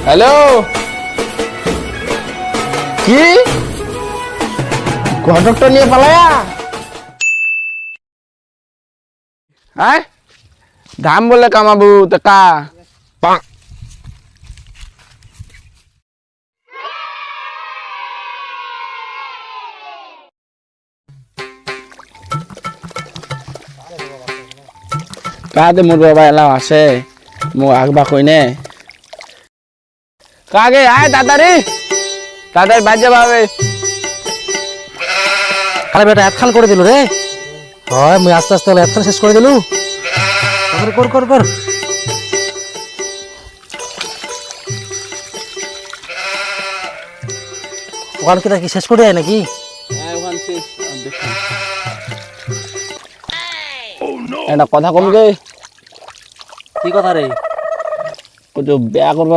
hello কি ঘটকটা নিয়ে পালায়া হ্যাঁ ধাম বলে কামাবু টাকা কাতে মোর বাবা এলাও আছে মো আগবা কইনে কাগে আয় তাড়াতাড়ি তাড়াতাড়ি বাজে যাবে আরে বেটা এতখান করে দিল রে হয় মুই আস্তে আস্তে এতখান শেষ করে দিলু কর কর কর ওখান কি শেষ করে যায় নাকি একটা কথা কম গে কি কথা রে ও তো বিয়া করবা